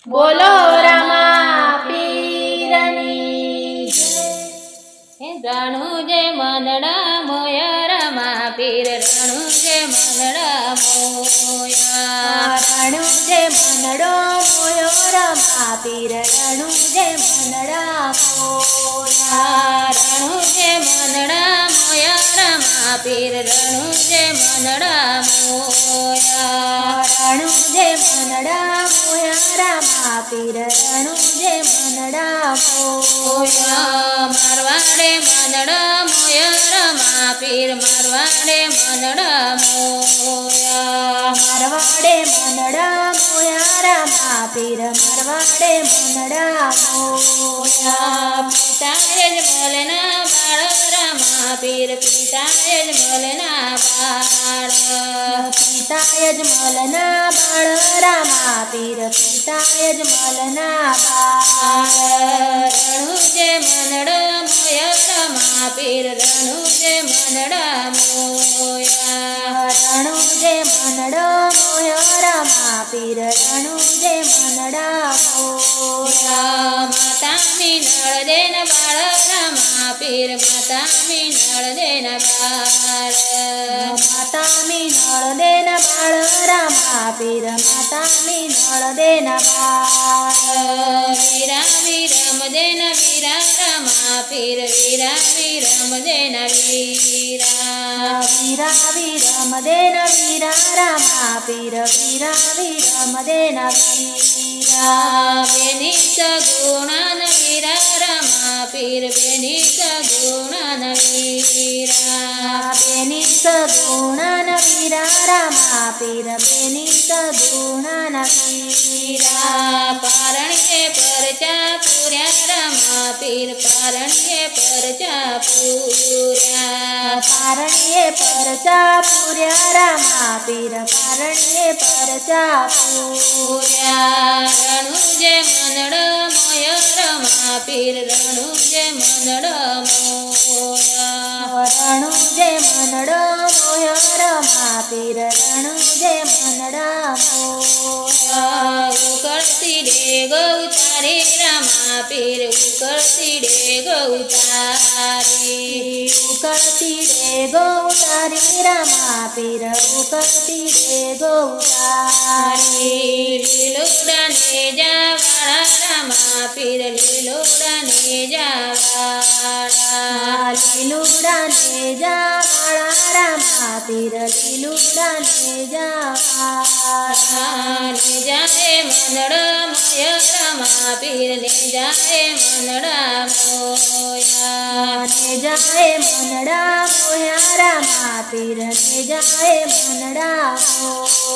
બોલો રામા પીરની જય। રણુજે મનડા મોયા રમા પીર રણુજે મનડા મોયા રણુજે મનડો મોયો રમા પીર રણુજે મનડા મોયા રણુજે મનડા મોયા રમા પીર રણુજે મનડા મોયા રણુજે મનડા મોયા રમા પીર રણુજે મનડા મોયા મારવાડે મનડા મોયા રમા પીર મારવાડે મનડા મોયા મારવાડે મનડા મોયા રમા પીર મારવાડે મનડા મોયા પિતાએ જ મલના બાળ રમા પીર પિતાએ જ મલના બાળ પિતાય જ મલના બાળ રમા પીર પિતાય જ મલના બાળ રણુજે મનડો મોયા રમા પીર રણુજે મનડા મોયા રણુજે મનડો મોયો રમા પીર રણુજે મનડા મોયા માતા મીનળ દેન બાળ રમા પીર માતા મીનળ દેન બાળ માતા મીનળ દેન બાળ રમા પીર માતા મીનળ દેન બાળ વીરા વીરમ દેન વીરા રમા પીર વીરા વીરમ દેન વીરા વીરા વીરમ દેન વીરા રમા પીર વીરા વીરમ દેન વીરા બેની સગુણાન વીરા રમા પીર બેની સગુણાન વીરા બેની સગુણાન વીરા રમા પીર બેની સગુણાન વીરા પારણીએ પરચા પૂર્યા રમા પીર પારણીએ પરચા પૂર્યા પારણીએ પરચા પૂર્યા રમા પીર પારણીએ પરચા પૂર્યા રણુજે મનડો મોયો રમા પીર રણુજે મનડો મોયા રણુજે મનડો મોયો રમા પીર રણુજે મનડા મોયા ઉકળતી ડેગો ઉતારી રમા પીર ઉકળતી ડેગો ઉતારી ઉકળતી ડેગો ઉતારી રમા પીર ઉકળતી ડેગો ઉતારી લીલુડાને જાવાળા રમા પીર લીલુડાને જાવાળા લીલુડાને જાવાળા રમા પીર લીલુડાને જાવાળા ને જાય મનડો મોયો રમા પીર ને જાય મનડા મોયા ને જાય મનડા મોયા રમા પીર ને જાય મનડા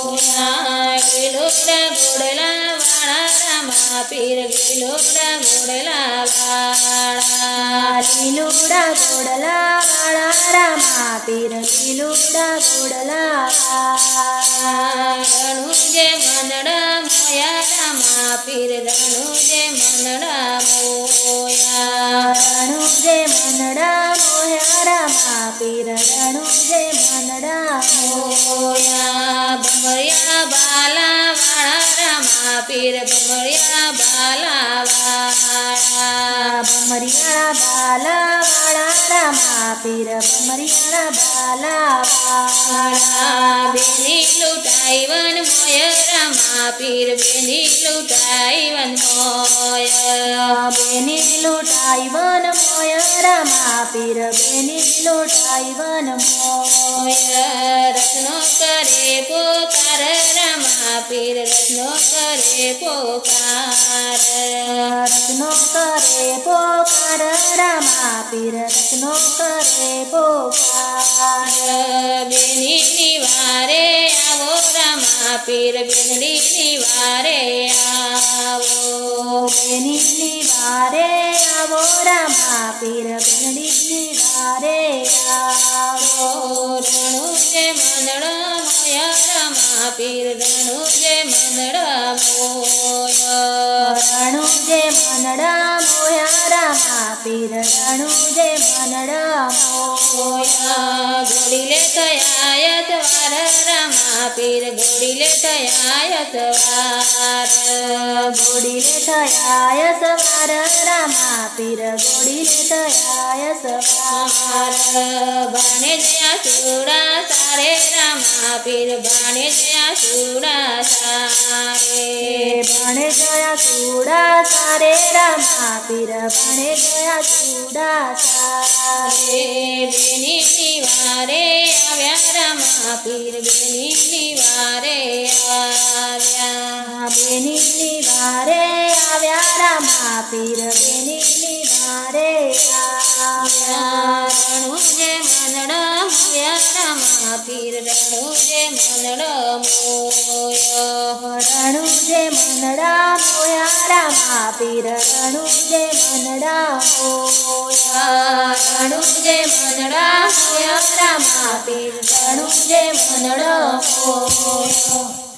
મોયા લીલુડા ગોડલા વાળા રમા પીર લીલુડા ગોડલા વાળા લીલુડા ગોડલા વાળા રમા પીર લીલુડા ગોડલા વાળા રણુજે મનડા મોયા રમા પીર રણુજે મનડા મોયા રણુજે મનડા મોયા રમા પીર રણુજે મનડા મોયા ભમરિયા બાલા વાળા રમા પીર ભમરિયા બાલા વાળા ભમરિયાળા બાલા વાળા રમા પીર ભમરિયાળા બાલા વાળા બેની લૂંટાઈ વન મોય રમા પીર બેની લૂંટાઈ વન મોય બેની લૂંટાઈ વન મોય રમા પીર બેની લૂંટાઈ વન મોય રત્નો કરે પોકાર રમા પીર રત્નો કરે પોકાર રત્નો કરે પોકાર રમા પીર રત્નો કરે પોકાર બેની નિવારે આવો રમા પીર બેનડી નિવારે આવો બેની નિવારે આવો રમા પીર બેનડી નિવારે આવો રણુજે મનડો મોયા રમા રામા પીર રણુ જે મનડા મોય રણુ જે મનડા મોયા રામા પીર રણુ જે મનડા મોયા ઘોડીલે થયા સવાર રામા પીર ઘોડીલે થયા સવાર ઘોડીલે થયા સવાર રામા પીર ઘોડીલે થયા સવાર બાણે જયા સુડા સારે રામા પીર બાણે જયા સુડા સારે ભણે ગયા ચૂડા સારે રામા પીર ભણે ગયા ચૂડા સારે બેની નિવારે આવ્યા રામા પીર બેની નિવારે આવ્યા બેની નિવારે આવ્યા રામા પીર બેની નિવારે આવ્યા રણુ જે મનડા મોયા રામા પીર રણુ જે મનડા મોયા રણુ જે મનડા મોયા રામા પીર રણુ જે મનડા મોયા રણુ જે મનડા મોયા રામા પીર રણુ જે મનડા મોયા